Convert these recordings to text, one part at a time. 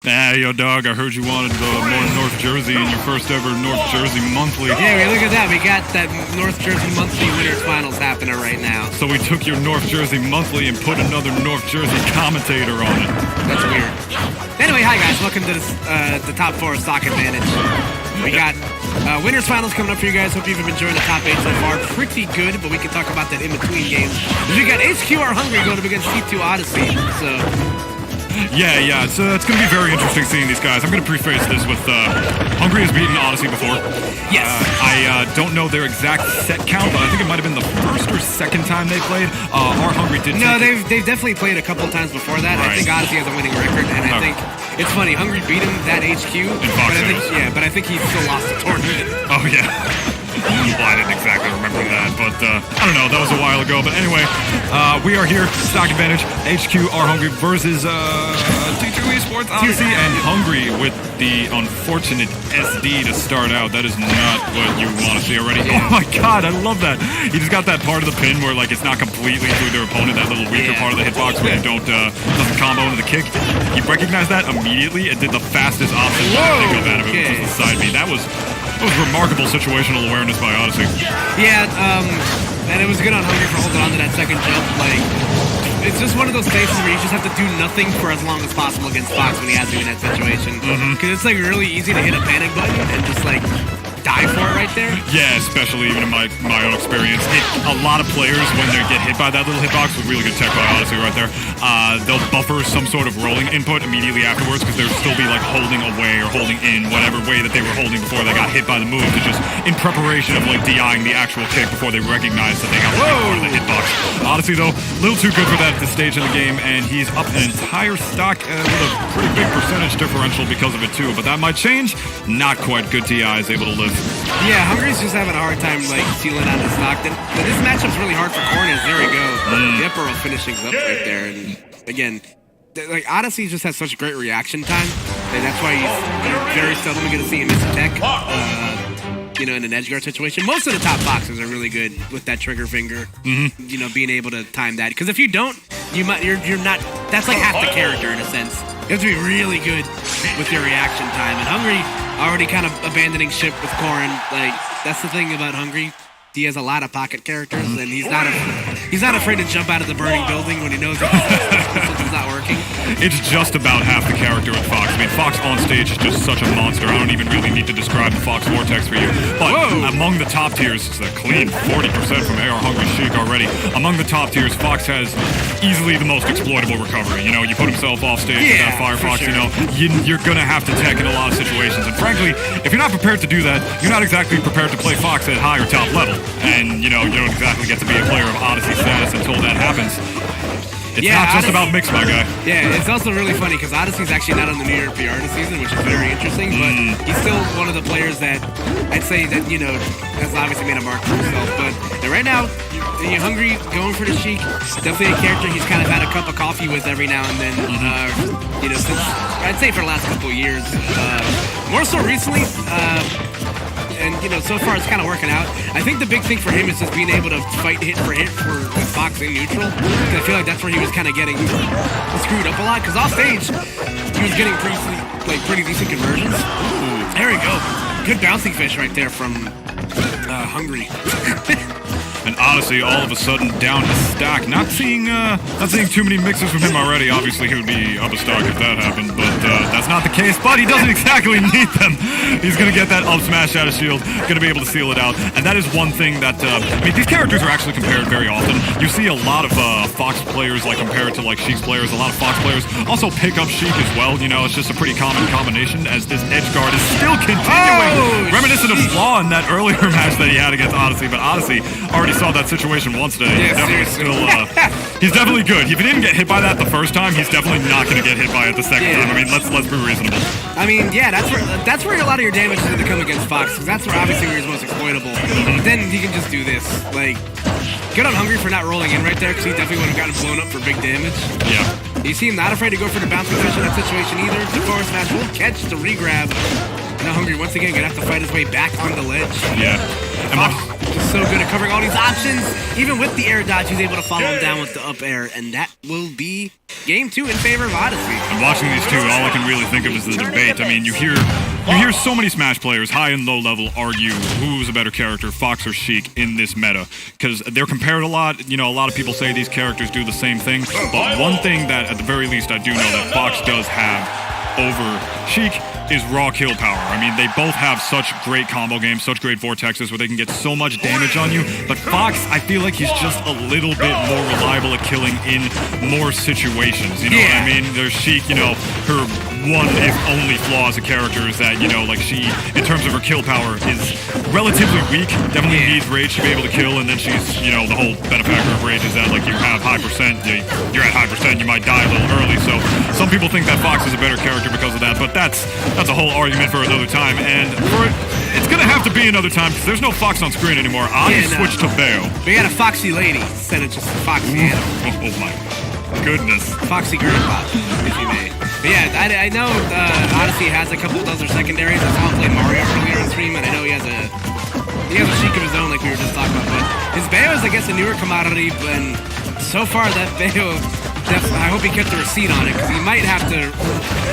Hey, yo, dog, I heard you wanted more North Jersey in your first ever North Jersey Monthly. Yeah, look at that. We got that North Jersey Monthly Winners Finals happening right now. So we took your North Jersey Monthly and put another North Jersey commentator on it. That's weird. Anyway, hi, guys. Welcome to this, the top 4 of Stock Advantage. We got Winners Finals coming up for you guys. Hope you've been enjoying the top 8 so far. Pretty good, but we can talk about that in-between games. We got HQ Arhungry going up against Team1 Odyssey, so... Yeah, it's going to be very interesting seeing these guys. I'm going to preface this with, Hungry has beaten Odyssey before. Yes. I don't know their exact set count, but I think it might have been the first or second time they played. Hungry did No, they've definitely played a couple times before that. Right. I think Odyssey has a winning record, and I think it's funny. Hungry beat him that HQ, but I think he still lost the tournament. Oh, yeah. I didn't exactly remember that, but I don't know, that was a while ago. But anyway, we are here, Stock Advantage, HQ Arhungry versus T2 Esports Odyssey, and Hungry with the unfortunate SD to start out. That is not what you want to see already. Yeah. Oh my god, I love that. He just got that part of the pin where like it's not completely through their opponent, that little weaker part of the hitbox where you doesn't combo into the kick. He recognized that immediately and did the fastest option to take advantage of it, which was the side B. That was remarkable situational awareness by Odyssey. Yeah, and it was good on Hungry for holding on to that second jump. Like, it's just one of those cases where you just have to do nothing for as long as possible against Fox when he has you in that situation. Because it's like really easy to hit a panic button and just like die for it right there. Yeah, especially even in my own experience. A lot of players, when they get hit by that little hitbox, with really good tech by Odyssey right there, they'll buffer some sort of rolling input immediately afterwards because they'll still be like holding away or holding in whatever way that they were holding before they got hit by the move, to just in preparation of like DIing the actual kick before they recognize that they got hit part of the hitbox. Odyssey, though, a little too good for that at this stage in the game, and he's up an entire stock with a pretty big percentage differential because of it too, but that might change. Not quite good. TI is able to live. Yeah, Hungry's just having a hard time like sealing out the stock. But this matchup's really hard for Corrin. There we go. The upper row finishing up right there. And again, like Odyssey just has such great reaction time, and that's why you're very seldom going to see him miss a tech. In an edge guard situation, most of the top boxers are really good with that trigger finger. Being able to time that. Because if you don't, you're not. That's like half the character in a sense. You have to be really good with your reaction time. And Hungry already kind of abandoning ship with Corrin. Like, that's the thing about Hungry. He has a lot of pocket characters, and he's not afraid to jump out of the burning building when he knows that something's not working. It's just about half the character with Fox. I mean, Fox on stage is just such a monster. I don't even really need to describe the Fox Vortex for you. But among the top tiers, it's a clean 40% from Arhungry Sheik already. Among the top tiers, Fox has easily the most exploitable recovery. You put himself off stage with that Firefox, sure. You're going to have to tech in a lot of situations. And frankly, if you're not prepared to do that, you're not exactly prepared to play Fox at high or top level. And, you don't exactly get to be a player of Odyssey status until that happens. It's not just about mix, my guy. Yeah, it's also really funny because Odyssey's actually not on the New Year PR this season, which is very interesting, but he's still one of the players that I'd say that, has obviously made a mark for himself. But right now, you're Hungry, going for the Sheik. Definitely a character he's kind of had a cup of coffee with every now and then, since, I'd say for the last couple of years. More so recently, and so far it's kind of working out. I think the big thing for him is just being able to fight hit for with Fox in neutral. I feel like that's where he was kind of getting screwed up a lot. Because off stage, he was getting pretty decent conversions. There we go. Good bouncing fish right there from Hungry. And Odyssey all of a sudden down his stack. Not seeing too many mixes from him already. Obviously, he would be up a stock if that happened, but that's not the case. But he doesn't exactly need them. He's going to get that up smash out of shield, going to be able to seal it out. And that is one thing that, these characters are actually compared very often. You see a lot of Fox players compared to Sheik's players. A lot of Fox players also pick up Sheik as well. It's just a pretty common combination as this edge guard is still continuing. Reminiscent of Flaw in that earlier match that he had against Odyssey, but Odyssey already saw that situation once today. He's definitely good. If he didn't get hit by that the first time, he's definitely not going to get hit by it the second time. I mean, let's be reasonable. I mean, yeah, that's where a lot of your damage is going to come against Fox, because that's where obviously where he's most exploitable. But then he can just do this. Good on Hungry for not rolling in right there, because he definitely would have gotten blown up for big damage. Yeah. You see him not afraid to go for the bouncing fish in that situation either. The forward smash will catch the regrab. Now Hungry once again gonna have to fight his way back on the ledge. Yeah. Fox is so good at covering all these options. Even with the air dodge, he's able to follow him down with the up air, and that will be game 2 in favor of Odyssey. And watching these two, all I can really think of is the debate. I mean, you hear so many Smash players, high and low level, argue who's a better character, Fox or Sheik, in this meta. Because they're compared a lot. You know, a lot of people say these characters do the same thing. But one thing that, at the very least, I do know that Fox does have over Sheik is raw kill power. I mean, they both have such great combo games, such great vortexes where they can get so much damage on you. But Fox, I feel like he's just a little bit more reliable at killing in more situations. You know what I mean? There's Sheik, you know, her one, if only flaw as a character is that, you know, like she, in terms of her kill power, is relatively weak. Definitely needs Rage to be able to kill, and then she's, you know, the whole benefactor of Rage is that, like, you have high percent, you're at high percent, you might die a little early. So some people think that Fox is a better character because of that, but that's a whole argument for another time. And it's gonna have to be another time because there's no Fox on screen anymore. I switched to Bayo. We got a Foxy lady instead of just a Foxy animal. Oh my goodness. Foxy Grandpa, if you may. But yeah, I know Odyssey has a couple of other secondaries. I saw him play Mario earlier on stream, and I know he has a Sheik of his own, like we were just talking about. But his Bayo is, I guess, a newer commodity, and so far that Bayo, I hope he kept the receipt on it, because he might have to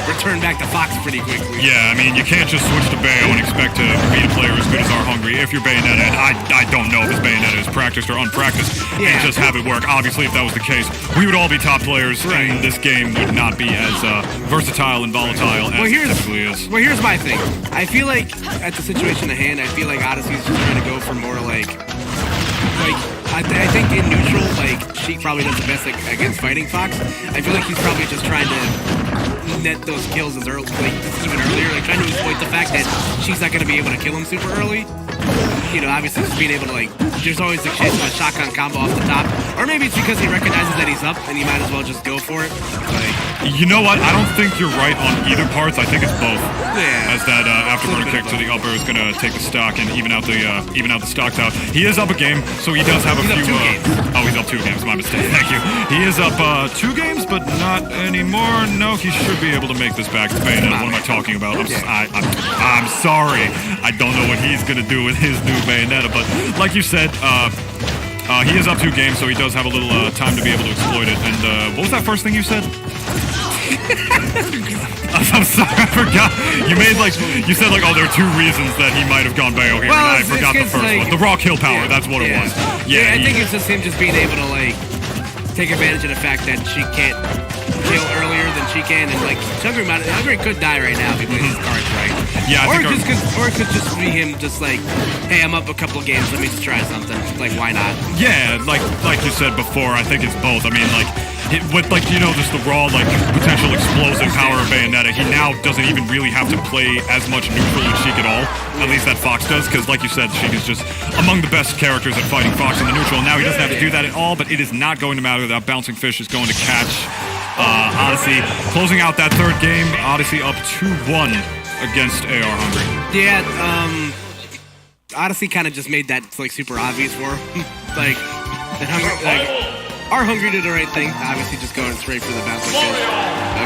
return back to Fox pretty quickly. Yeah, I mean, you can't just switch to Bayo and expect to beat a player as good as Arhungry if you're Bayonetta, and I don't know if his Bayonetta is practiced or unpracticed, and just have it work. Obviously, if that was the case, we would all be top players, and this game would not be as versatile and volatile as it typically is. Well, here's my thing. I feel like, at the situation at hand, I feel like Odyssey's just trying to go for more I think in neutral, like, Sheik probably does the best against fighting Fox. I feel like he's probably just trying to net those kills as early, like, even earlier, like, trying to exploit the fact that Sheik's not going to be able to kill him super early. You know, obviously just being able to, like, there's always the chance of a shotgun combo off the top. Or maybe it's because he recognizes that he's up and he might as well just go for it. Like, you know what? I don't think you're right on either parts. I think it's both. Yeah. As that afterburner kick to the upper is going to take the stock and even out the stocks out. He is up a game, so he does have a few. He's up 2 games. My mistake. Thank you. He is up 2 games, but not anymore. No, he should be able to make this back to Bayonetta. What am I talking about? I'm sorry. I don't know what he's going to do with his new Bayonetta, but like you said, he is up 2 games, so he does have a little time to be able to exploit it. And what was that first thing you said? I'm sorry, I forgot. You said like, oh, there are 2 reasons that he might have gone Bayo here, and I forgot the first one. The raw kill power, that's what it was. Yeah, I think it's just him just being able to, like, take advantage of the fact that she can't kill earlier than she can, and, like, Hungry could die right now if he plays his cards right. Yeah, or it could just be him just like, hey, I'm up a couple of games, let me just try something. Like, why not? Yeah, like you said before, I think it's both. I mean, like, with, like, you know, just the raw, like, potential explosive power of Bayonetta, he now doesn't even really have to play as much neutral with Sheik at all. At least that Fox does, because like you said, Sheik is just among the best characters at fighting Fox in the neutral. Now he doesn't have to do that at all, but it is not going to matter. That bouncing fish is going to catch Odyssey. Closing out that 3rd game, Odyssey up 2-1 against Arhungry. Yeah, Odyssey kind of just made that, like, super obvious for him. like, Arhungry did the right thing, obviously just going straight for the bouncing fish.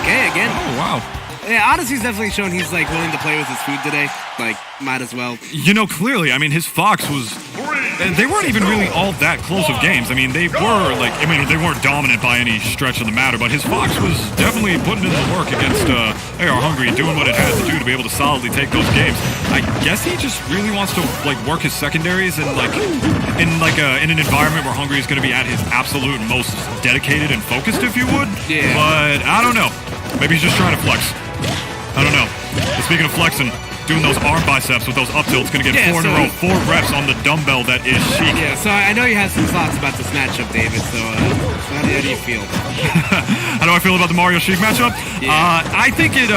Okay, again. Oh, wow. Yeah, Odyssey's definitely shown he's, like, willing to play with his food today. Like, might as well. You know, clearly, I mean, his Fox was... They weren't even really all that close of games. I mean, they were, like... I mean, they weren't dominant by any stretch of the matter, but his Fox was definitely putting in the work against Arhungry, doing what it had to do to be able to solidly take those games. I guess he just really wants to, like, work his secondaries and, like... in an environment where Hungry is going to be at his absolute most dedicated and focused, if you would. Yeah. But, I don't know. Maybe he's just trying to flex. I don't know. But speaking of flexing, doing those arm biceps with those up tilts, gonna get 4 in a row, 4 reps on the dumbbell that is Sheik. Yeah, so I know you have some thoughts about this matchup, David, so how do you feel? How do I feel about the Mario Sheik matchup? Yeah. I think it,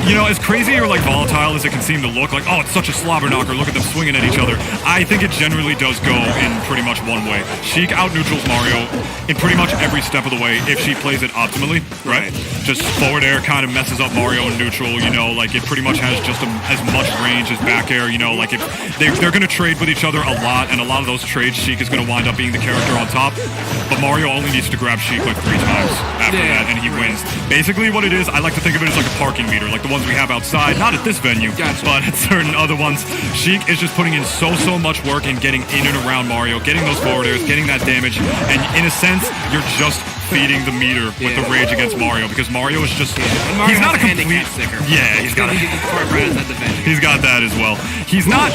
you know, as crazy or, like, volatile as it can seem to look, like, oh, it's such a slobber knocker, look at them swinging at each other, I think it generally does go in pretty much one way. Sheik out-neutrals Mario in pretty much every step of the way if she plays it optimally, right? Just forward air kind of messes up Mario in neutral, you know, like, it pretty much has just as much range as back air, you know, like, if they're going to trade with each other a lot, and a lot of those trades, Sheik is going to wind up being the character on top, but Mario only needs to grab Sheik, like, 3 times after that, and he wins. Basically what it is, I like to think of it as like a parking meter, like the the ones we have outside. Not at this venue, Gotcha. but at certain other ones. Sheik is just putting in so much work in getting in and around Mario, getting those forward airs, getting that damage, and in a sense, you're just feeding the meter with the rage against Mario, because Mario is just... And Mario he's not a has complete... handicap sticker. Yeah, he's got a... He's got that as well. He's not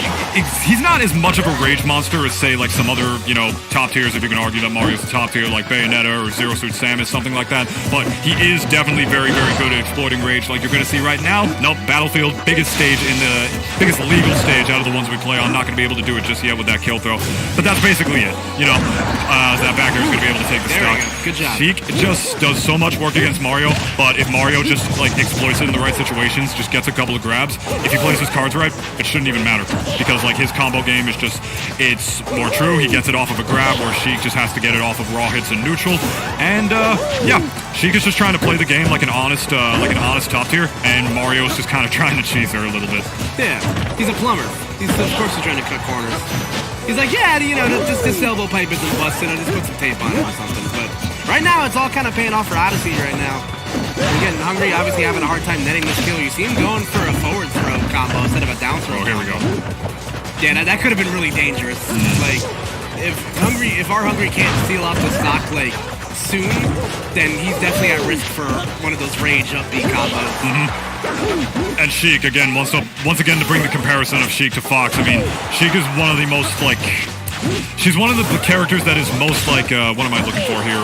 as much of a rage monster as, say, like some other, you know, top tiers, if you can argue that Mario's the top tier, like Bayonetta or Zero Suit Samus, something like that. But he is definitely very, very good at exploiting rage, like you're going to see right now. Nope, Battlefield, biggest stage in the... biggest legal stage out of the ones we play on. Not going to be able to do it just yet with that kill throw. But that's basically it. You know, that back air is going to be able to take the stock. Good job. Sheik just does so much work against Mario, but if Mario just like exploits it in the right situations, just gets a couple of grabs, if he plays his cards right, it shouldn't even matter, because like his combo game is just, it's more true. He gets it off of a grab, where Sheik just has to get it off of raw hits and neutral. And yeah, Sheik is just trying to play the game like an honest top tier, and Mario's just kind of trying to cheese her a little bit. Yeah, he's a plumber. Of course he's trying to cut corners. He's like, yeah, you know, this elbow pipe isn't busted. I'll just put some tape on it or something. But right now, it's all kind of paying off for Odyssey right now. Again, Arhungry obviously having a hard time netting this kill. You see him going for a forward throw combo instead of a down throw. Oh, here we go. Yeah, that could have been really dangerous. Like, if Arhungry can't steal off the stock, like, soon, then he's definitely at risk for one of those rage up B combos. And Sheik, again, once again to bring the comparison of Sheik to Fox, I mean, Sheik is one of the most, like... she's one of the characters that is most, like, what am I looking for here?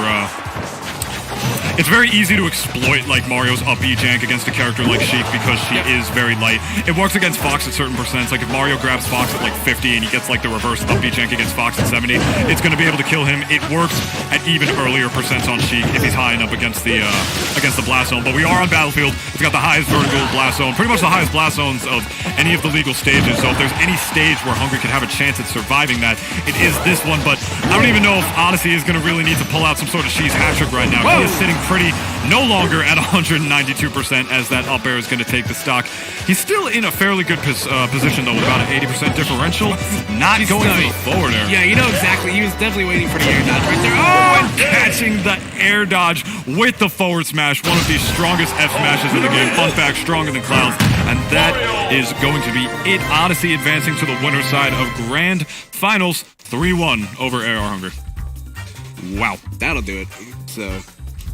It's very easy to exploit, like, Mario's up B jank against a character like Sheik, because she is very light. It works against Fox at certain percents. Like, if Mario grabs Fox at, like, 50 and he gets, like, the reverse up B jank against Fox at 70, it's going to be able to kill him. It works at even earlier percents on Sheik if he's high enough against the blast zone. But we are on Battlefield. It's got the highest vertical blast zone, pretty much the highest blast zones of any of the legal stages. So if there's any stage where Arhungry could have a chance at surviving that, it is this one. But I don't even know if Odyssey is going to really need to pull out some sort of cheese hat trick right now. He is sitting pretty no longer at 192% as that up air is going to take the stock. He's still in a fairly good position, though, with about an 80% differential. Not going for the forward air. Yeah, you know exactly. He was definitely waiting for the air dodge right there. Oh, and catching the air dodge with the forward smash. One of the strongest F smashes in the game. Fun fact, stronger than Cloud's. And that is going to be it. Odyssey advancing to the winner's side of Grand Finals 3-1 over Arhungry. Wow. That'll do it. So...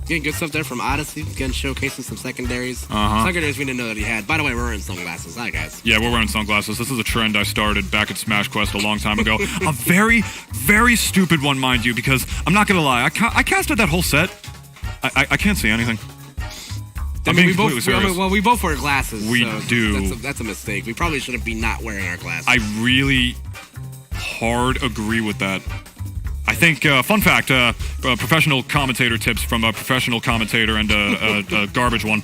getting good stuff there from Odyssey. Again, showcasing some secondaries. Secondaries we didn't know that he had. By the way, we're wearing sunglasses. Hi, guys. Yeah, we're wearing sunglasses. This is a trend I started back at Smash Quest a long time ago. A very, very stupid one, mind you, because I'm not going to lie. I casted that whole set. I can't see anything. I mean, we both wear glasses. We do. That's a mistake. We probably shouldn't be not wearing our glasses. I really hard agree with that. I think, fun fact, professional commentator tips from a professional commentator and a garbage one.